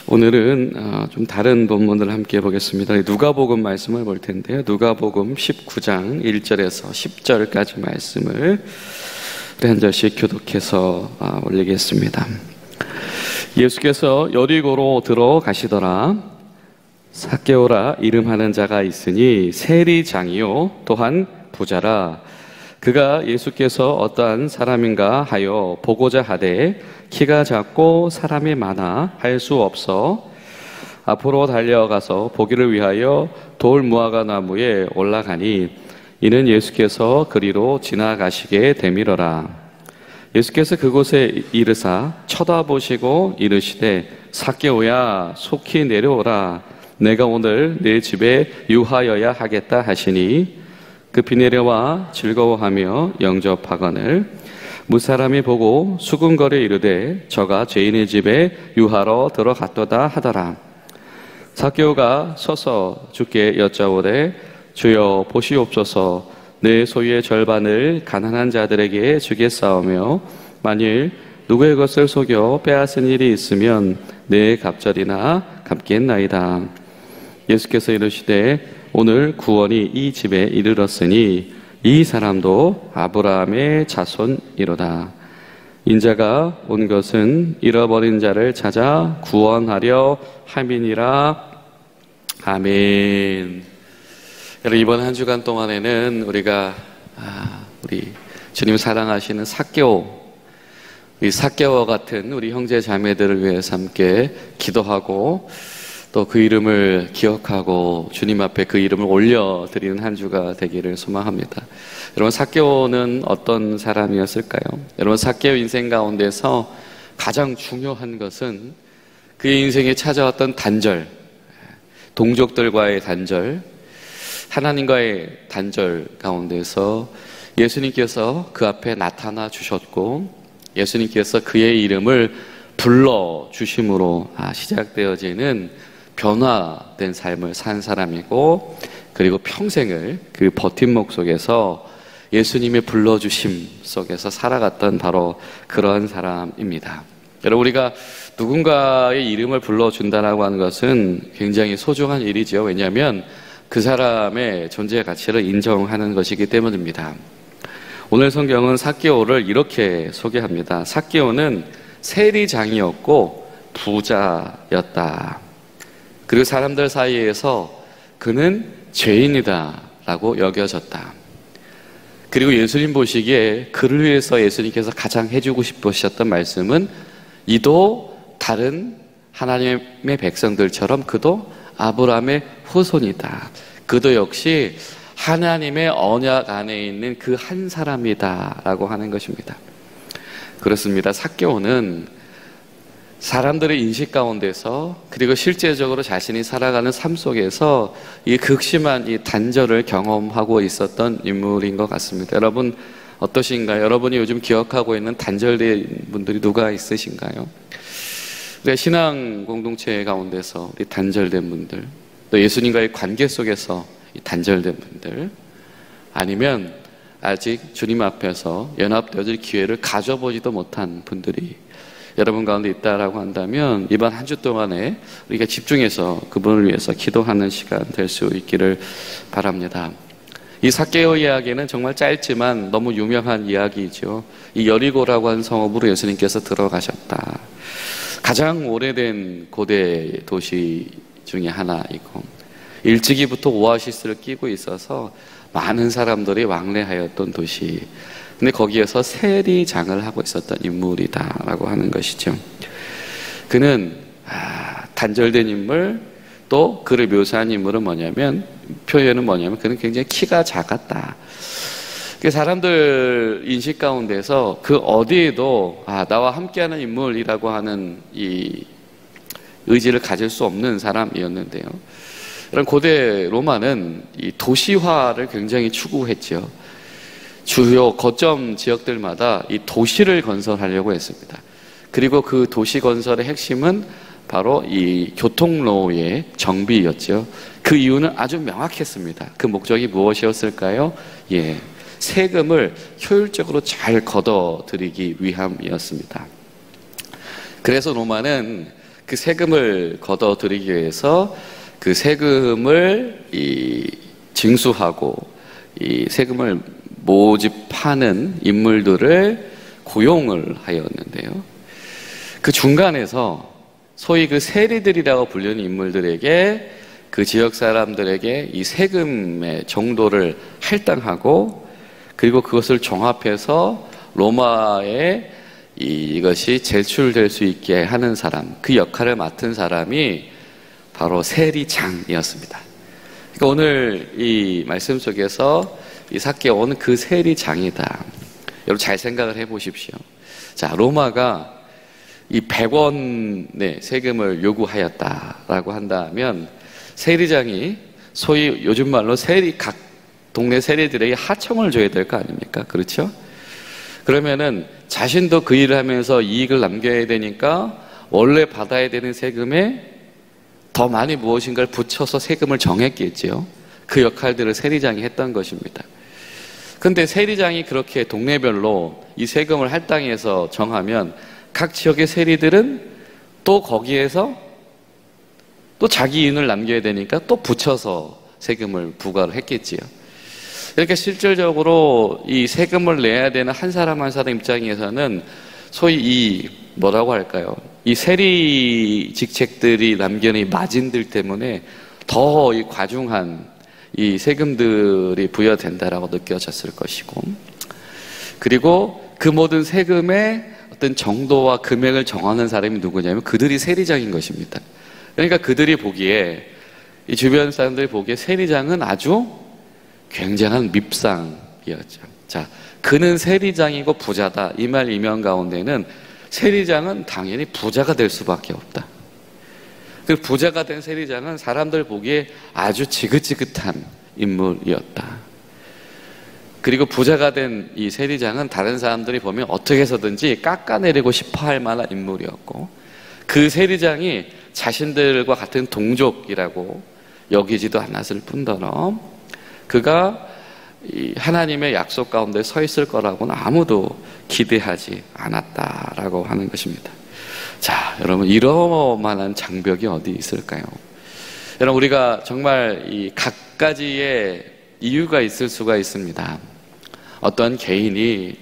오늘은 좀 다른 본문을 함께 보겠습니다. 누가복음 말씀을 볼 텐데요. 누가복음 19장 1절에서 10절까지 말씀을 한 절씩 교독해서 올리겠습니다. 예수께서 여리고로 들어가시더라. 삭개오라 이름하는 자가 있으니 세리장이요 또한 부자라. 그가 예수께서 어떠한 사람인가 하여 보고자 하되 키가 작고 사람이 많아 할 수 없어 앞으로 달려가서 보기를 위하여 돌 무화과 나무에 올라가니 이는 예수께서 그리로 지나가시게 되밀어라. 예수께서 그곳에 이르사 쳐다보시고 이르시되 삭개오야 속히 내려오라. 내가 오늘 내 집에 유하여야 하겠다 하시니 급히 내려와 즐거워하며 영접하거늘 무사람이 보고 수군거려 이르되 저가 죄인의 집에 유하러 들어갔도다 하더라. 삭개오가 서서 주께 여짜오되 주여 보시옵소서 내 소유의 절반을 가난한 자들에게 주겠사오며 만일 누구의 것을 속여 빼앗은 일이 있으면 내 갑절이나 갚겠나이다. 예수께서 이르시되 오늘 구원이 이 집에 이르렀으니 이 사람도 아브라함의 자손이로다. 인자가 온 것은 잃어버린 자를 찾아 구원하려 함이니라. 아멘. 여러분, 이번 한 주간 동안에는 우리가 우리 주님 사랑하시는 삭개오, 이 삭개오와 같은 우리 형제 자매들을 위해서 함께 기도하고 또 그 이름을 기억하고 주님 앞에 그 이름을 올려드리는 한 주가 되기를 소망합니다. 여러분, 삭개오는 어떤 사람이었을까요? 여러분, 삭개오 인생 가운데서 가장 중요한 것은 그의 인생에 찾아왔던 단절, 동족들과의 단절, 하나님과의 단절 가운데서 예수님께서 그 앞에 나타나 주셨고 예수님께서 그의 이름을 불러주심으로 시작되어지는 변화된 삶을 산 사람이고, 그리고 평생을 그 버팀목 속에서 예수님의 불러주심 속에서 살아갔던 바로 그러한 사람입니다. 여러분, 우리가 누군가의 이름을 불러준다라고 하는 것은 굉장히 소중한 일이죠. 왜냐하면 그 사람의 존재 가치를 인정하는 것이기 때문입니다. 오늘 성경은 삭개오를 이렇게 소개합니다. 삭개오는 세리장이었고 부자였다. 그리고 사람들 사이에서 그는 죄인이다 라고 여겨졌다. 그리고 예수님 보시기에 그를 위해서 예수님께서 가장 해주고 싶으셨던 말씀은 이도 다른 하나님의 백성들처럼 그도 아브라함의 후손이다. 그도 역시 하나님의 언약 안에 있는 그 한 사람이다 라고 하는 것입니다. 그렇습니다. 삭개오는 사람들의 인식 가운데서 그리고 실제적으로 자신이 살아가는 삶 속에서 이 극심한 이 단절을 경험하고 있었던 인물인 것 같습니다. 여러분 어떠신가요? 여러분이 요즘 기억하고 있는 단절된 분들이 누가 있으신가요? 우리가 신앙 공동체 가운데서 이 단절된 분들, 또 예수님과의 관계 속에서 이 단절된 분들, 아니면 아직 주님 앞에서 연합되어질 기회를 가져보지도 못한 분들이 여러분 가운데 있다라고 한다면 이번 한 주 동안에 우리가 집중해서 그분을 위해서 기도하는 시간 될 수 있기를 바랍니다. 이 삭개오 이야기는 정말 짧지만 너무 유명한 이야기이죠. 이 여리고라고 하는 성읍으로 예수님께서 들어가셨다. 가장 오래된 고대 도시 중에 하나이고 일찍이부터 오아시스를 끼고 있어서 많은 사람들이 왕래하였던 도시. 근데 거기에서 세리장을 하고 있었던 인물이다라고 하는 것이죠. 그는 단절된 인물, 또 그를 묘사한 인물은 표현은 뭐냐면 그는 굉장히 키가 작았다. 사람들 인식 가운데서 그 어디에도 나와 함께하는 인물이라고 하는 이 의지를 가질 수 없는 사람이었는데요. 이런 고대 로마는 이 도시화를 굉장히 추구했죠. 주요 거점 지역들마다 이 도시를 건설하려고 했습니다. 그리고 그 도시 건설의 핵심은 바로 이 교통로의 정비였죠. 그 이유는 아주 명확했습니다. 그 목적이 무엇이었을까요? 세금을 효율적으로 잘 걷어들이기 위함이었습니다. 그래서 로마는 그 세금을 걷어들이기 위해서 그 세금을 징수하고 이 세금을 모집하는 인물들을 고용을 하였는데요. 그 중간에서 소위 그 세리들이라고 불리는 인물들에게 그 지역 사람들에게 이 세금의 정도를 할당하고 그리고 그것을 종합해서 로마에 이것이 제출될 수 있게 하는 사람, 그 역할을 맡은 사람이 바로 세리장이었습니다. 그러니까 오늘 이 말씀 속에서 이 삭개오는 그 세리장이다. 여러분 잘 생각을 해보십시오. 자, 로마가 이 100원의 세금을 요구하였다라고 한다면 세리장이 소위 요즘 말로 각 동네 세리들에게 하청을 줘야 될 거 아닙니까? 그렇죠? 그러면은 자신도 그 일을 하면서 이익을 남겨야 되니까 원래 받아야 되는 세금에 더 많이 무엇인가를 붙여서 세금을 정했겠지요. 그 역할들을 세리장이 했던 것입니다. 근데 세리장이 그렇게 동네별로 이 세금을 할당해서 정하면 각 지역의 세리들은 또 거기에서 또 자기 이윤을 남겨야 되니까 또 붙여서 세금을 부과를 했겠지요. 이렇게 실질적으로 이 세금을 내야 되는 한 사람 한 사람 입장에서는 소위 이 뭐라고 할까요? 이 세리 직책들이 남겨놓은 마진들 때문에 더 이 과중한 이 세금들이 부여된다라고 느껴졌을 것이고, 그리고 그 모든 세금의 어떤 정도와 금액을 정하는 사람이 누구냐면 그들이 세리장인 것입니다. 그러니까 그들이 보기에, 이 주변 사람들이 보기에 세리장은 아주 굉장한 밉상이었죠. 자, 그는 세리장이고 부자다. 이 말 이면 가운데는 세리장은 당연히 부자가 될 수밖에 없다. 그 부자가 된 세리장은 사람들 보기에 아주 지긋지긋한 인물이었다. 그리고 부자가 된 이 세리장은 다른 사람들이 보면 어떻게 해서든지 깎아내리고 싶어 할 만한 인물이었고, 그 세리장이 자신들과 같은 동족이라고 여기지도 않았을 뿐더러 그가 이 하나님의 약속 가운데 서 있을 거라고는 아무도 기대하지 않았다라고 하는 것입니다. 자, 여러분, 이러만한 장벽이 어디 있을까요? 여러분, 우리가 정말 이 각가지의 이유가 있을 수가 있습니다. 어떤 개인이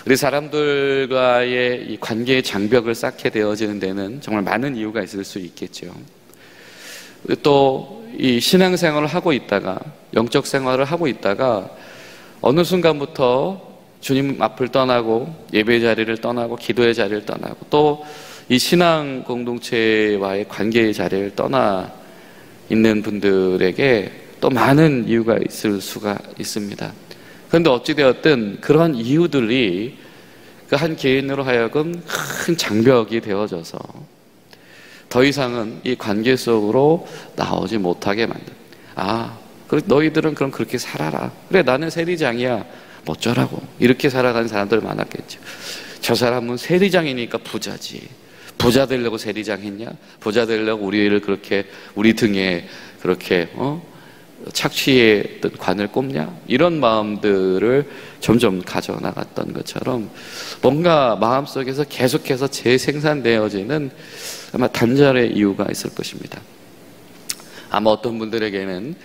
우리 사람들과의 이 관계의 장벽을 쌓게 되어지는 데는 정말 많은 이유가 있을 수 있겠죠. 또 이 신앙생활을 하고 있다가, 영적 생활을 하고 있다가 어느 순간부터 주님 앞을 떠나고 예배 자리를 떠나고 기도의 자리를 떠나고 또 이 신앙 공동체와의 관계의 자리를 떠나 있는 분들에게 또 많은 이유가 있을 수가 있습니다. 그런데 어찌되었든 그런 이유들이 그 한 개인으로 하여금 큰 장벽이 되어져서 더 이상은 이 관계 속으로 나오지 못하게 만든. 아, 그래, 너희들은 그럼 그렇게 살아라. 그래, 나는 세리장이야. 뭐 어쩌라고. 이렇게 살아가는 사람들 많았겠죠. 저 사람은 세리장이니까 부자지. 부자 되려고 세리장 했냐? 부자 되려고 우리를 그렇게, 우리 등에 그렇게, 착취의 관을 꼽냐? 이런 마음들을 점점 가져나갔던 것처럼 뭔가 마음속에서 계속해서 재생산되어지는 아마 단절의 이유가 있을 것입니다. 아마 어떤 분들에게는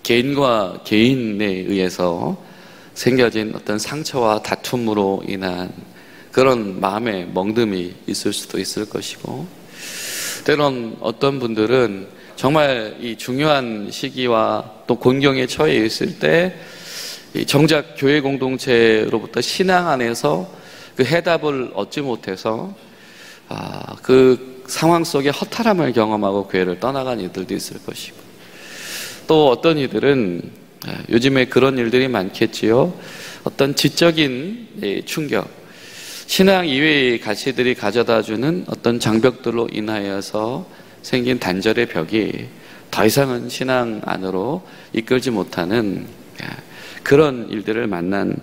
개인과 개인에 의해서 생겨진 어떤 상처와 다툼으로 인한 그런 마음의 멍듦이 있을 수도 있을 것이고, 때론 어떤 분들은 정말 이 중요한 시기와 또 곤경에 처해 있을 때 정작 교회 공동체로부터 신앙 안에서 그 해답을 얻지 못해서 그 상황 속에 허탈함을 경험하고 교회를 떠나간 이들도 있을 것이고, 또 어떤 이들은 요즘에 그런 일들이 많겠지요. 어떤 지적인 충격, 신앙 이외의 가치들이 가져다주는 어떤 장벽들로 인하여서 생긴 단절의 벽이 더 이상은 신앙 안으로 이끌지 못하는 그런 일들을 만난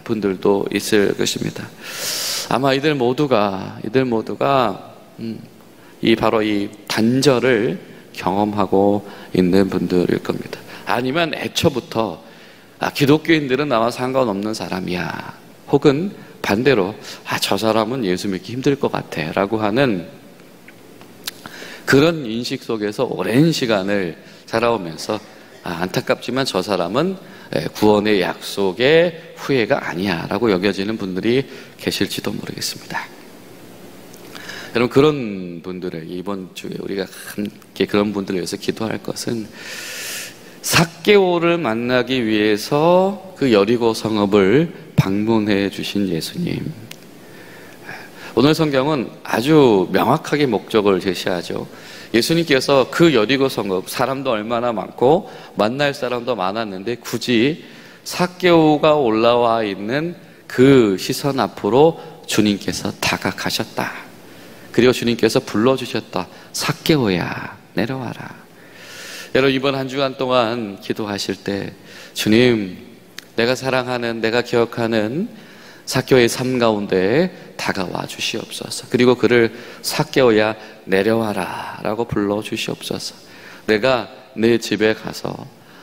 분들도 있을 것입니다. 아마 이들 모두가 바로 이 단절을 경험하고 있는 분들일 겁니다. 아니면 애초부터 기독교인들은 나와 상관없는 사람이야, 혹은 반대로 저 사람은 예수 믿기 힘들 것 같아 라고 하는 그런 인식 속에서 오랜 시간을 살아오면서 안타깝지만 저 사람은 구원의 약속의 후예가 아니야 라고 여겨지는 분들이 계실지도 모르겠습니다. 여러분, 그런 분들을 이번 주에 우리가 함께 그런 분들을 위해서 기도할 것은 삭개오를 만나기 위해서 그 여리고 성읍을 방문해 주신 예수님. 오늘 성경은 아주 명확하게 목적을 제시하죠. 예수님께서 그 여리고 성읍, 사람도 얼마나 많고 만날 사람도 많았는데 굳이 삭개오가 올라와 있는 그 시선 앞으로 주님께서 다가가셨다. 그리고 주님께서 불러주셨다. 삭개오야, 내려와라. 여러분, 이번 한 주간 동안 기도하실 때 주님, 내가 사랑하는, 내가 기억하는 삭개오의 삶 가운데 다가와 주시옵소서. 그리고 그를 삭개오야 내려와라 라고 불러 주시옵소서. 내가 내 집에 가서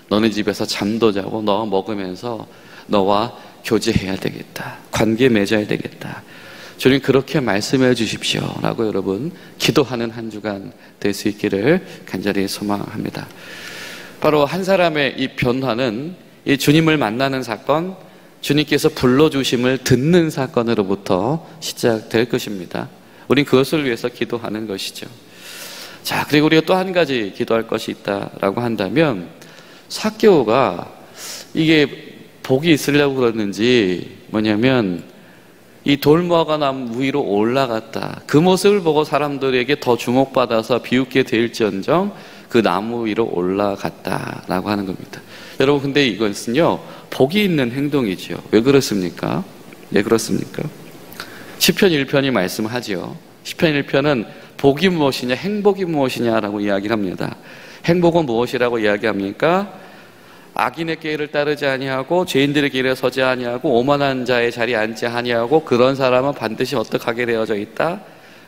너네 집에서 잠도 자고 너 먹으면서 너와 교제해야 되겠다. 관계 맺어야 되겠다. 주님, 그렇게 말씀해 주십시오 라고 여러분 기도하는 한 주간 될 수 있기를 간절히 소망합니다. 바로 한 사람의 이 변화는 이 주님을 만나는 사건, 주님께서 불러주심을 듣는 사건으로부터 시작될 것입니다. 우린 그것을 위해서 기도하는 것이죠. 자, 그리고 우리가 또 한 가지 기도할 것이 있다라고 한다면, 삭개오가 이게 복이 있으려고 그러는지 뭐냐면 이 돌무화과 나무 위로 올라갔다. 그 모습을 보고 사람들에게 더 주목받아서 비웃게 될지언정 그 나무 위로 올라갔다라고 하는 겁니다. 여러분, 근데 이것은요 복이 있는 행동이죠. 왜 그렇습니까? 왜 그렇습니까? 시편 1편이 말씀하지요. 시편 1편은 복이 무엇이냐, 행복이 무엇이냐라고 이야기를 합니다. 행복은 무엇이라고 이야기합니까? 악인의 길을 따르지 아니하고 죄인들의 길에 서지 아니하고 오만한 자의 자리에 앉지 아니하고 그런 사람은 반드시 어떻게 하게 되어져 있다?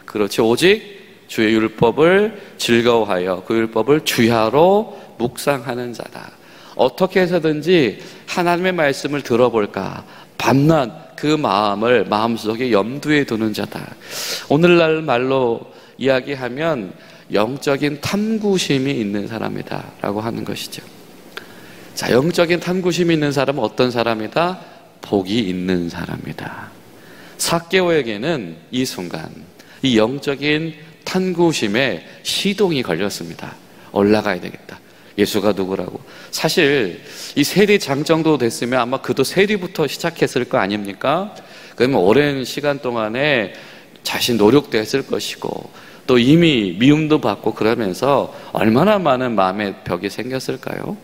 그렇지, 오직 주의 율법을 즐거워하여 그 율법을 주야로 묵상하는 자다. 어떻게 해서든지 하나님의 말씀을 들어볼까, 밤낮 그 마음을 마음속에 염두에 두는 자다. 오늘날 말로 이야기하면 영적인 탐구심이 있는 사람이다 라고 하는 것이죠. 자, 영적인 탐구심이 있는 사람은 어떤 사람이다? 복이 있는 사람이다. 삭개오에게는 이 순간 이 영적인 탐구심에 시동이 걸렸습니다. 올라가야 되겠다. 예수가 누구라고. 사실 이 세리장 정도 됐으면 아마 그도 세리부터 시작했을 거 아닙니까? 그러면 오랜 시간 동안에 자신 노력도 했을 것이고 또 이미 미움도 받고 그러면서 얼마나 많은 마음의 벽이 생겼을까요?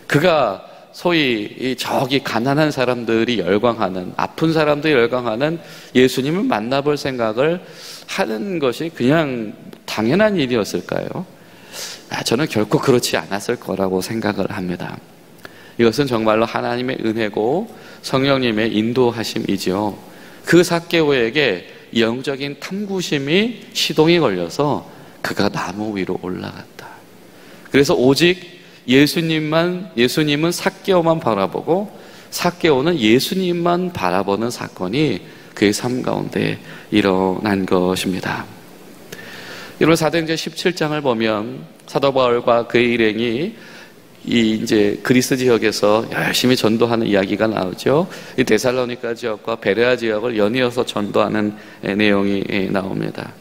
그가 소위 저기 가난한 사람들이 열광하는, 아픈 사람들이 열광하는 예수님을 만나볼 생각을 하는 것이 그냥 당연한 일이었을까요? 저는 결코 그렇지 않았을 거라고 생각을 합니다. 이것은 정말로 하나님의 은혜고 성령님의 인도하심이지요. 그 삭개오에게 영적인 탐구심이 시동이 걸려서 그가 나무 위로 올라갔다. 그래서 오직 예수님은 삭개오만 바라보고 삭개오는 예수님만 바라보는 사건이 그의 삶 가운데 일어난 것입니다. 여러분, 사도행전 17장을 보면 사도 바울과 그의 일행이 이제 그리스 지역에서 열심히 전도하는 이야기가 나오죠. 이 데살로니가 지역과 베레아 지역을 연이어서 전도하는 내용이 나옵니다.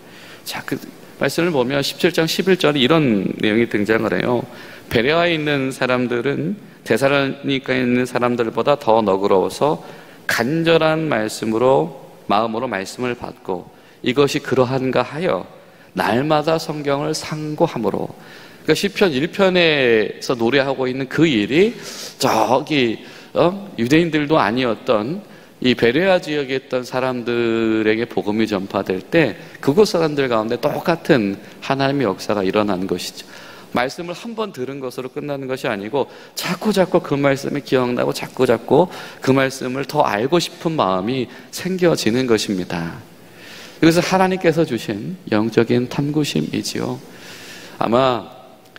자, 그 말씀을 보면 17장 11절에 이런 내용이 등장을 해요. 베레아에 있는 사람들은 데살로니가에 있는 사람들보다 더 너그러워서 간절한 마음으로 말씀을 받고 이것이 그러한가 하여 날마다 성경을 상고함으로. 그러니까 시편 1편에서 노래하고 있는 그 일이 저기 유대인들도 아니었던 이 베레아 지역에 있던 사람들에게 복음이 전파될 때 그곳 사람들 가운데 똑같은 하나님의 역사가 일어나는 것이죠. 말씀을 한 번 들은 것으로 끝나는 것이 아니고 자꾸 그 말씀이 기억나고 자꾸 그 말씀을 더 알고 싶은 마음이 생겨지는 것입니다. 이것은 하나님께서 주신 영적인 탐구심이지요. 아마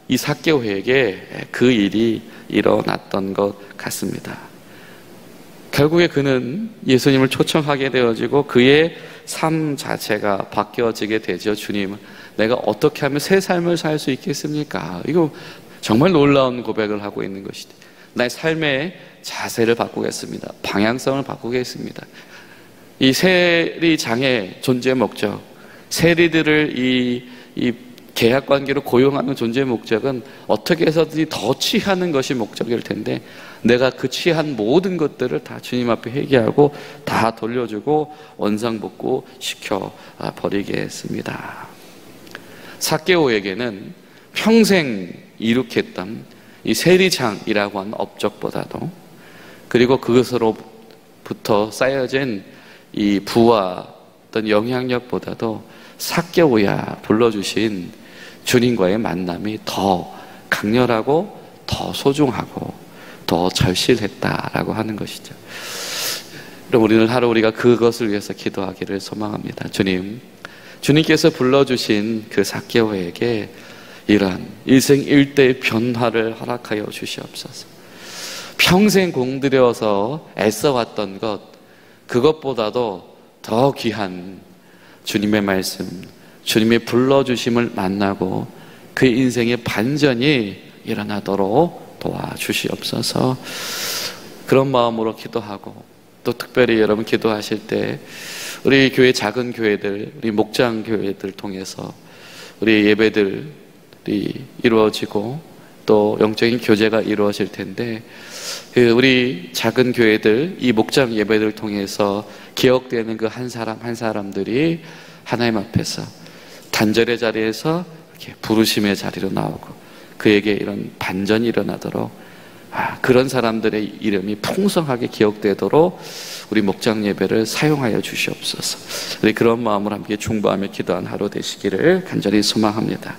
이 삭개오에게 그 일이 일어났던 것 같습니다. 결국에 그는 예수님을 초청하게 되어지고 그의 삶 자체가 바뀌어지게 되죠. 주님, 내가 어떻게 하면 새 삶을 살 수 있겠습니까? 이거 정말 놀라운 고백을 하고 있는 것이죠. 나의 삶의 자세를 바꾸겠습니다. 방향성을 바꾸겠습니다. 이 세리장의 존재 목적, 세리들을 이 계약 관계로 고용하는 존재 목적은 어떻게 해서든지 더 취하는 것이 목적일 텐데, 내가 그 취한 모든 것들을 다 주님 앞에 회개하고 다 돌려주고 원상복구 시켜 버리겠습니다. 삭개오에게는 평생 이룩했던 이 세리장이라고 하는 업적보다도, 그리고 그것으로부터 쌓여진 이 부와 어떤 영향력보다도 삭개오야 불러주신 주님과의 만남이 더 강렬하고 더 소중하고 더 절실했다라고 하는 것이죠. 그럼 우리는 하루 우리가 그것을 위해서 기도하기를 소망합니다. 주님께서 불러주신 그 삭개오에게 이러한 일생 일대의 변화를 허락하여 주시옵소서. 평생 공들여서 애써왔던 것, 그것보다도 더 귀한 주님의 말씀, 주님의 불러주심을 만나고 그 인생의 반전이 일어나도록 도와주시옵소서. 그런 마음으로 기도하고, 또 특별히 여러분 기도하실 때 우리 교회 작은 교회들, 우리 목장 교회들 통해서 우리 예배들이 이루어지고 또 영적인 교제가 이루어질 텐데, 우리 작은 교회들, 이 목장 예배들을 통해서 기억되는 그 한 사람 한 사람들이 하나님 앞에서 단절의 자리에서 이렇게 부르심의 자리로 나오고 그에게 이런 반전이 일어나도록, 그런 사람들의 이름이 풍성하게 기억되도록 우리 목장 예배를 사용하여 주시옵소서. 우리 그런 마음으로 함께 중보하며 기도한 하루 되시기를 간절히 소망합니다.